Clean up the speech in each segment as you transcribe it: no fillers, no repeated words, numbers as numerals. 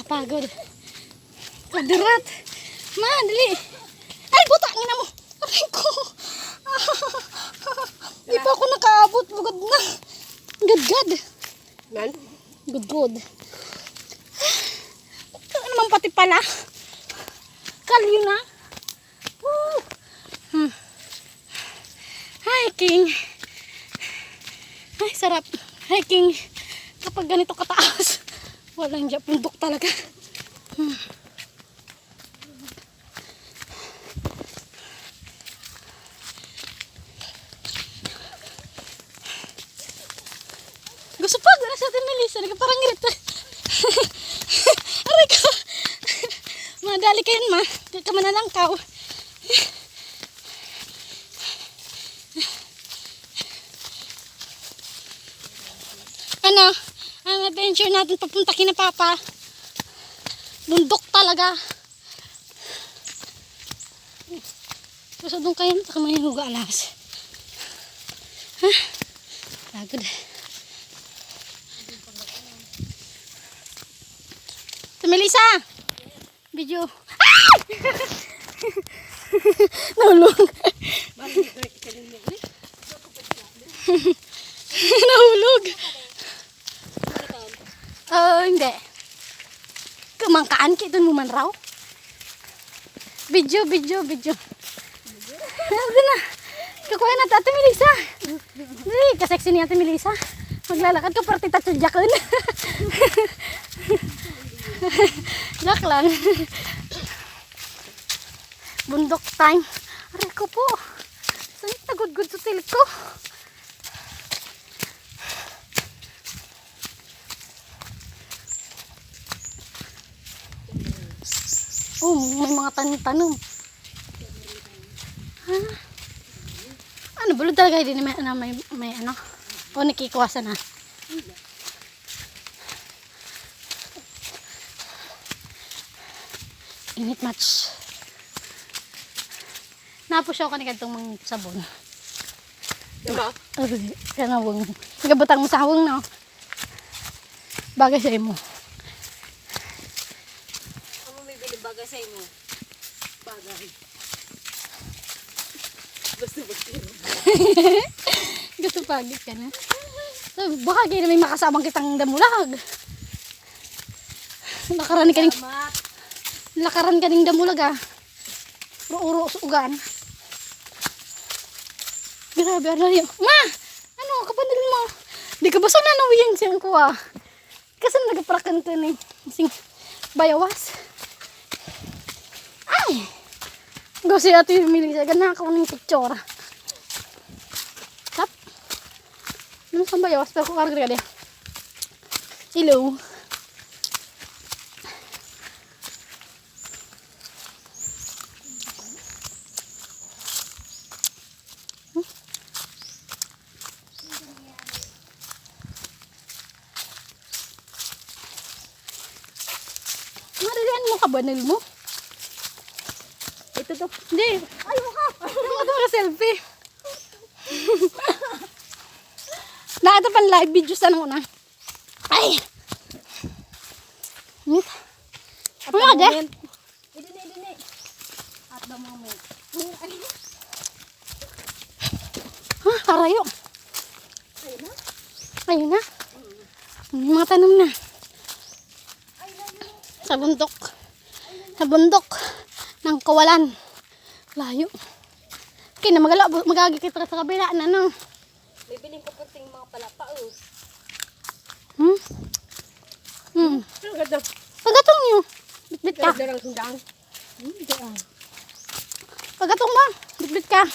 Pagod. Kadurat. Ma, dali. Ay, butangin na mo. Aray ko. Di pa ako nakaabot. Bugod na. Good. Nan? Good. Ano naman pati pala? Kalyo na. Woo. Hiking. Ay, sarap. Hiking. Kapag ganito kataas. Walang dyan. Pundok talaga. Gusto pa. Gano'n sa atin, Melissa. Parang ngirit. Aray ko. Madali kayo, ma. Hindi ka manalangkaw. Ano? Ang adventure natin papunta kina Papa. Bundok talaga. Gusto doon kayo. Saka may huga alas. Ha? Pagod. Melissa! Video. Ah! Nahulog. Nahulog. Hindi. Kumangkaan ka ito naman raw. Video. Ano na? Kakuha na Ate Melissa. Dali, kaseksi ni Ate Melissa. Maglalakad ka party tatsadyakan. Joke lang. Bundok time. Aray ko po. Saan yung tagod-good sa tilik ko? Oh, may mga tanong-tanong. Ha? Ano, bulod talaga hindi may ano? O, nakikuwasan na. Init match. Napo siya ako kanigad itong mga sabon. Diba? Kaya wang. Nagabutang mo sa hawang na. Bagay sa imo. Ano may bagay sa imo? Bagay. Gusto. Gusto pagit ka na. So, baka kayo na may makasamang kitang damulag. Lakaran kaning damulag ah. Uro ugan. Grabe, ano yun? Ma! Ano, kapanil mo? Di ka ba sa nanawiyang siyang ko ah? Kasi nagaprakan ko ni sing bayawas. Ay! Gusto yung Ate Melissa. Gana ako ng picture. Tap. Ano sa bayawas? Pero kung karagari ka din. Hello. Marilihan mo kabanil mo? Ito to. Hindi. Ayaw ka. Ayaw ka selfie. Ito pan live video sa nung una. Ay! Minit. Ano ka dyan? Idini. At the moment. Ha? Karayo. Ayun na. May mga tanong na. Sa bundok ng kawalan. Layo. Okay na magagi kita sa kabila na no. Bibiling ko puting mga palapa oh. Ano ganda? Pagatong nyo. Bitbit ka. Darang sundang. Pagatong mo. Bitbit ka.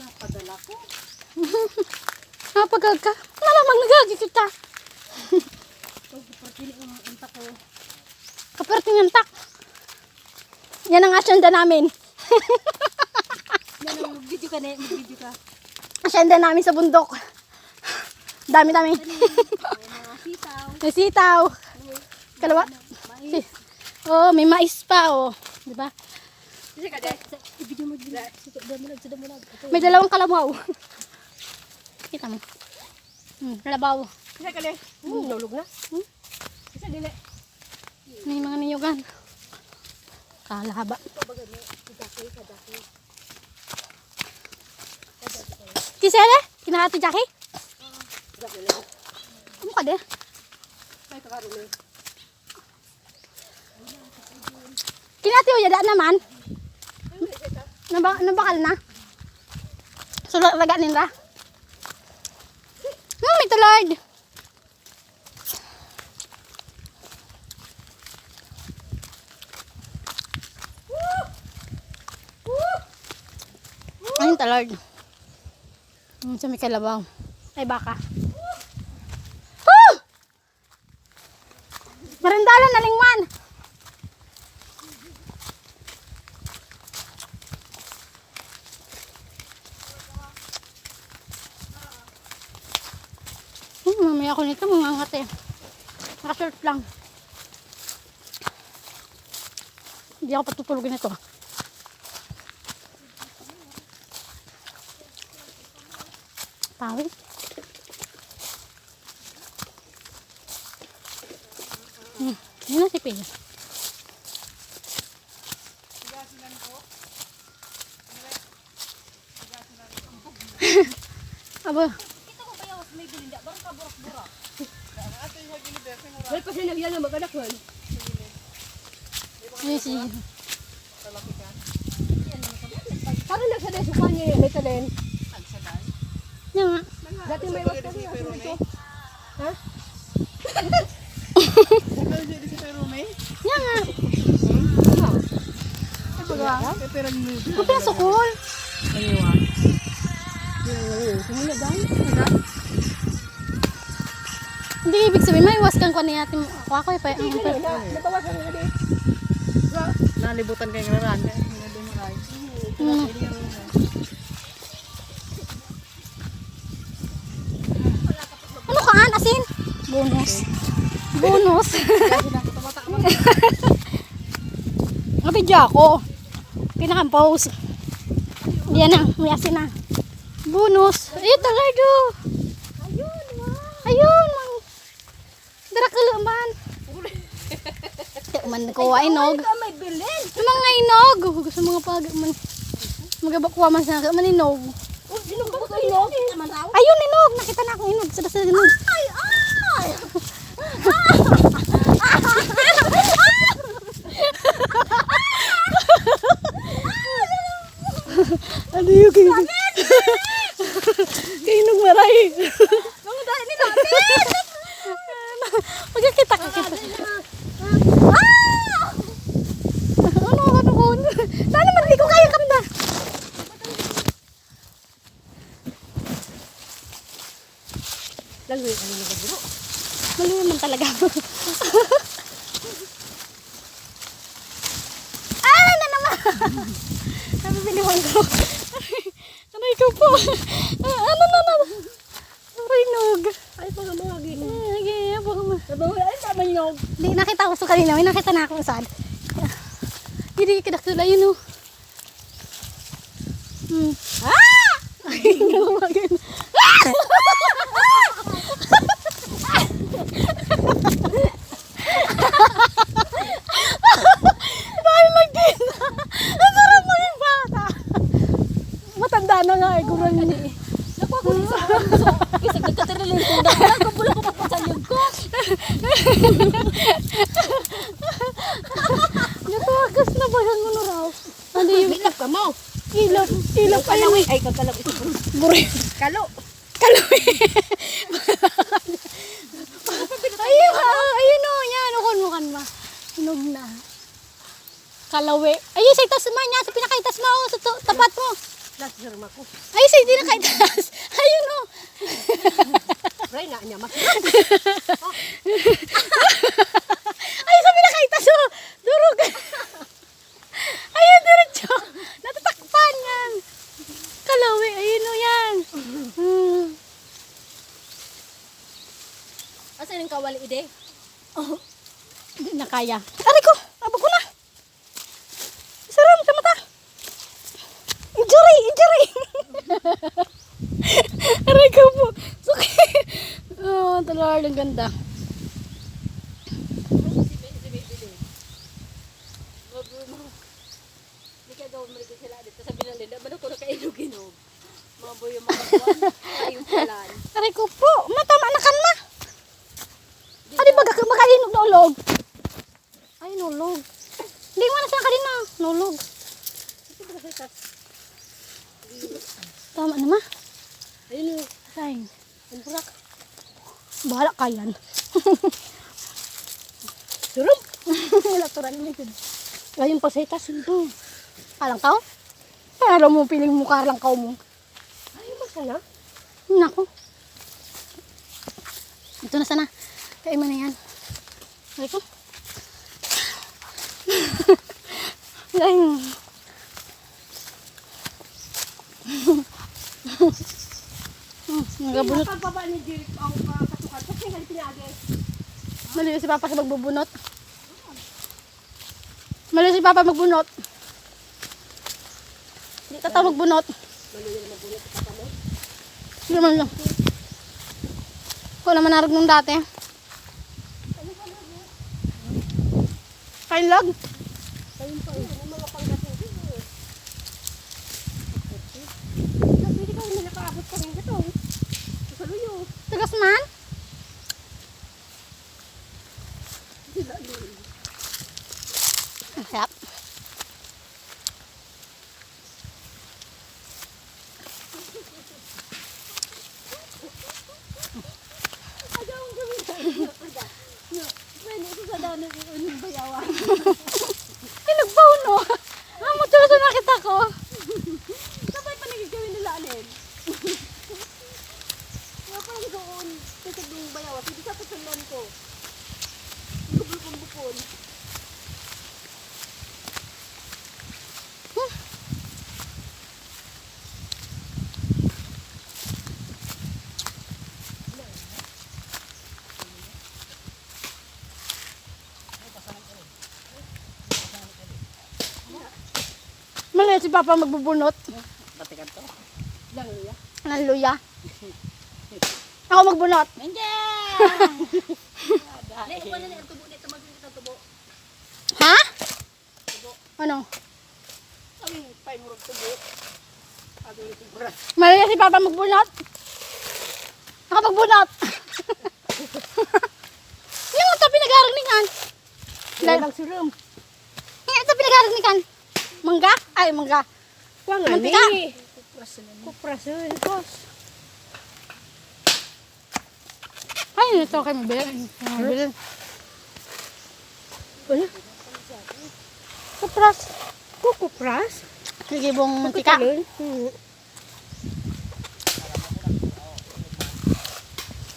Napadala ko. Napagag ka. Malamang nagagi kita. Kaperting ang tak. Yan ang asyenda namin. Mag-video ka na. Asyenda namin sa bundok. Dami. May mga sitaw. May sitaw. Kalawa. Oh, may mais pa oh. Di ba? May dalawang kalabaw. Kita mo. Kalabaw. Isa ka le. Nulog na. Isa dili. May mga niyugan. Kalahaba. Kisa na? Kinahati Jackie? Ano ka de? May kakarumi. Kinahati o yada naman? Nabakal na? So laga nila? May tulad. Ayun talard. Sa may kalabaw. Ay baka. Woo! Marindalan na lingwan. Mamaya ako nito mga ngate. Nakashort lang. Hindi ako patutulogin ito. Pawis. Yun na si Pia. Aba. May pa siya nagyan na mag-anak man. Ay, si. Parang nagsaday sa kanya may talen. Yan nga. Dati may was kasi dito. Ha? Yan nga. Kapila sukol. Hindi ibig sabihin, may iwas kang kwan ni ate mo. Ako ay pa. Natawasan nga di. Nalibutan kayo ng raran. Ano kaan? Asin? Bonus. Bonus. Nabidya ako. Pinaka-pause. Yan na. May asin na. Bonus. Ayun talaga. Ayun. Dara ka laman. Man ko inog. May bilin. Mga inog. Gusto mga pag man. Magabakwa man sa man inog. Oh, dinog ba ko inog? Naman raw. Ayun inog. Nakita na akong inog. Sada inog. Ay, ay. Ano yung kayo? Kainog maray. Mga dahil ni namin. Magkakita ka kita. Ano ko? Sana man di ko kaya kamda. Langoy ano na bro. Maluwi man talaga. Na naman. Nabibiniwan ko. Aray ko po. Ano na. Rinog. Ay, mga gini. Ay, Nabawi, ay, tama inog. Di nakita ko sa kanina. May nakita na ako saan. Hindi kidakula yun oh. Ay, nawagin. Dahil lang din. Ang sarap maging bata. Matanda na nga eh. Gurang niya eh. Napakulit sa puso. Kasi nagkatariling tunda. Nagkabula ko papasayog ko. Natawagas na ba yan mo na raw? Ano yung Bilap ka mo. ilap? Ilap pa Kalaw yun. ay kagkalaw ito. Buri. Kalo. Kaloy. Ayun ha. Ayun o. Yan. Ukon mo kan ba? Hinog na. Kalawi. Ayun sa itas man niya. Sa pinakaitas mo. Sa tapat mo. Last year ko. Ayun sa hindi nakaitas. Ayun o. Ray na niya mas. Ayun sa pinakaitas o. Durog. Ayun diretso. Natatakpan yan. Kalawi. Ayun o yan. Asan yung kawali ide? Oh. Hindi na kaya. Aray ko. Abag ko na. Saram sa mata. Injury. Aray ko po. Suki. Oh, talag. Lord, ang ganda. Hindi ka gawin mo rin sila dito. Sabi lang nila, ba't ako nakainog-inog? Maboy yung mga buwan. Ayun palan. Aray ko po, matama na kan ma. Adi ba makainog na ulog? Ay, nulog. Hindi mo na siya kanina. Nulog. Tama na ma. Ayun o. Ay, Ang burak. bahala ka yan. Surum. Wala turan mo yun. Ngayon pa sa itas. Alang kao? Para mo piling mukha lang kao mo. Ayun masana. Nako. Ito na sana. Kain mo na yan. Ay ko. Ay. Nagabunot. Pagbaba ni Dirk ang kasukat. Kasi nga pinagay. Mali si Papa sa magbubunot. Mali si Papa magbunot. Hindi ka tao magbunot. Hindi naman lang. Ko naman narag nung dati. Kain lag. Ayun pa yun. Yung mga panggasin ko. Pwede ka nila kaabot pa rin dito. Kasaluyo. Tagas man. Ang sarap. Agaw ang gawin tayo. Pwede ito sa danan yung bayawan. Pinagbaw no. Amo tuloy sa nakita ko. Sabay pa nagigawin nila alin. Nga pa lang doon. Tisig yung bayawan. Hindi sa tutulan ko. Bukon-bukon. Mali si Papa magbubunot. Batikan to. Lang niya. Ng luya. Ako magbunot. Hindi ko pa na ang tubo dito. Magiging ang tubo. Ha? Ano? Sabi mo, pa'y murag tubo. Sabi mo, sigura. Mali si Papa magbunot. Ako magbunot. Yung ito pinag-aragningan. Lang sirum. Yung ito pinag-aragningan. Mangga? Ay, mangga. Kuha nga Mantika. ni. Kuprasun. Kos. Ay, ito kayo mabili. Mabili. Ano? Kupras. Kukupras? Kikibong mantika.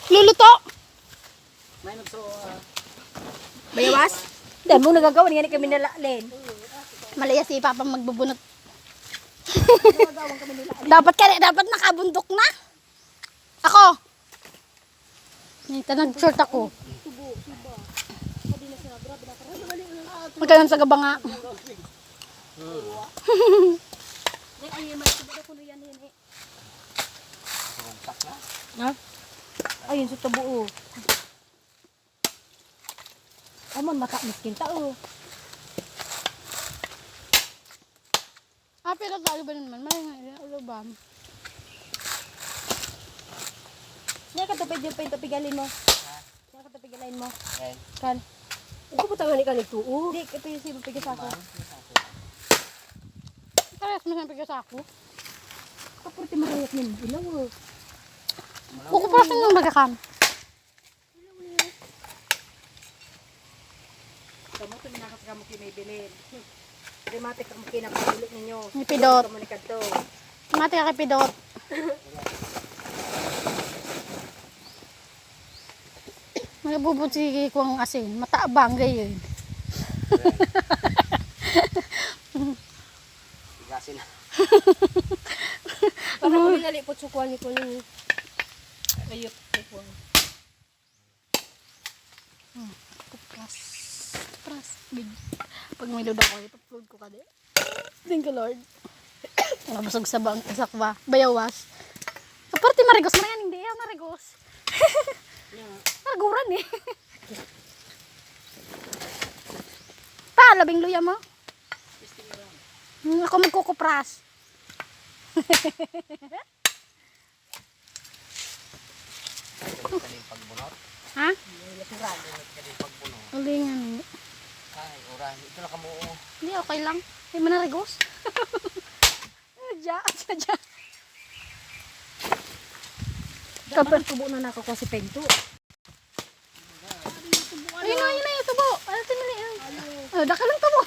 Luluto. May nagso... Bayawas? Dahil mo nagagawa, nga ni kami nalalin. Malaya si Papa magbubunot. dapat nakabundok na. Ako. Nita nag-short ako. Magkaroon sa gabanga. Ay, may tubo na kuno yan. Ha? Ayun sa tubo. Aman, mata miskin tao. Pero tayo ba naman? May ulo ba? Nga ka tapay dyan pa yung tapigalin mo. Nga ka tapigalin mo. Okay. Kan. Uko po tangan ni ka nagtuo. Hindi, ito yung sibo pigas ako. Parehas mo siyempre sa ako. Kapurti marayat niya. Ilaw. Kukuprasin yung magakam. Kamu ito minakas ka mo kinaibilin. Dramatic ang kinapabilit ninyo. Ni Pidot. Komunikad to. Mati ka kay Pidot. Nagbubuti ko ang asin. Mataabang gayon. Tigasin na. Para ko nalipot sukuan ni ko ni. Ayop sukuan. Kupras. Kupras. Pag may load ako, ipapload ko ka din. Thank you, Lord. Nabasog sa sakwa. Bayawas. Aparte marigos. Marayan, hindi. Marigos. Naguran eh. Pa, labing luya mo. Ako magkukupras. Kaling pagbunot. Ha? Kaling pagbunot. Ulingan. Ay, oras. Ito na kamuo. Hindi, okay lang. Hindi mo na rigos. Diyan, diyan. Dapat tubo na nakakuha si Pegto. Ayun na, yun na yung tubo. Ano tinili? Oh, daka lang tubo.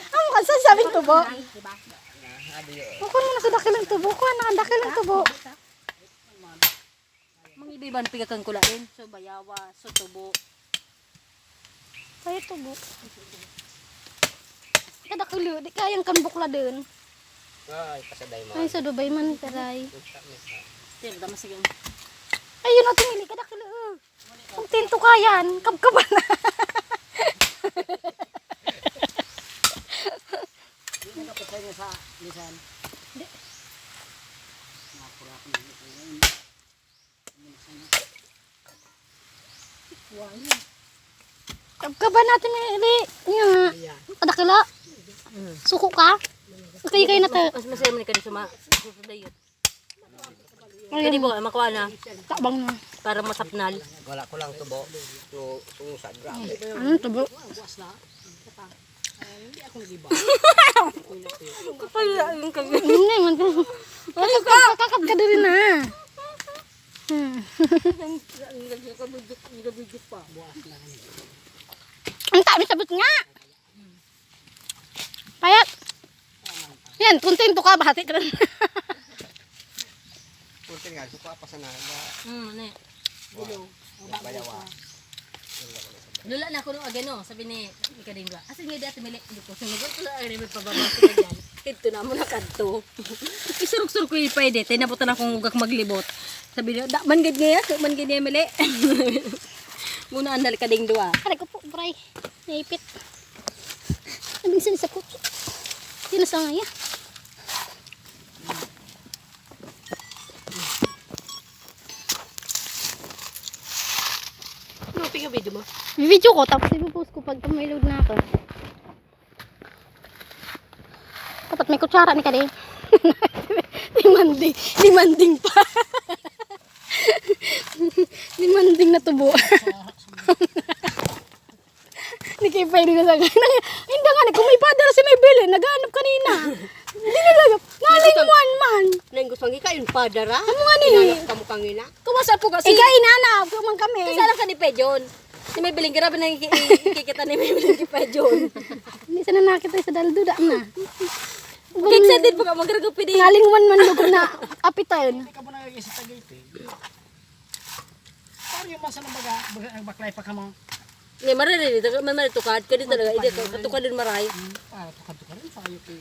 Ang mukha sasabing tubo. Bukon mo na sa dakilang tubo ko. Nakadakilang tubo. Mga iba-iba na pigakan ko lain. So bayawa, so tubo. Kaya tubo. Kadakilo. Di kayang kanbukla din. Ay, pasaday mo. Ay, sa Dubai man, taray. Pero damas sige. Ayun na, tinili. Kadakilo. Kung tinto ka yan, kabkaba na. Hindi na kapatay niya sa lisan. Hindi. Napura ko na ito ngayon. Kabkaba natin, Mili. Nga. Kadakilo. Suko ka. Kayo na tayo. Mas masaya man ka din suma. Susudayot. Ayun. Kadi mo makuha na Takbang na. para masapnal. Wala ko lang tubo. Tungusad. Grabe. Ano tubo? Kaya yung kag Hindi man. Kakap ka din na. Ang dami sabot nga. Payat. Yan, kontento ka, bahati ka rin. Puntin nga, suka pa sa naga. ne. Bayawa. Lula na ako nung agano, sabi ni Kadingwa. Asan nga dati mili? Hindi ko sunugot ko lang may pababasa ka dyan. Ito na mo na kanto. Isurok-surok ko yung pwede. Tinabutan akong ugak maglibot. Sabi niya, da, manggad nga yan. Manggad nga mili. Muna andal Kadingwa. Aray ko po, bray. Naipit. Nabing sa puto. Tinasa nga yan. Ano pinga video mo? Video ko, tapos ipopost ko pag tumailog na ako. Dapat may kutsara ni Kade. Limanding pa. Limanding na tubo. Hindi kayo pwede na sa ganyan. Hindi nga, kung may padara si may bili, naghanap kanina. Hindi nilagap. Naling man. Nang gusto nga kayo padara. Ano nga ni? Kamu kangina. Kumasa po kasi. Ikaw inanap, kumang kami. Kasala ka ni Pejon. Si may biling grabe nang ikikita ni may biling kay Pejon. Hindi sana nakita sa dalduda na. Kiksa din po ka magragapi din. Ngalingwan man lugar na apitan. Hindi ka mo nagiging sa Tagaytay. Paano yung masa ng baklay pa ka mo? Ni marari dito, may maritukad ka din talaga. Ito, katukad din maray. Tukad-tukad rin sa kayo kay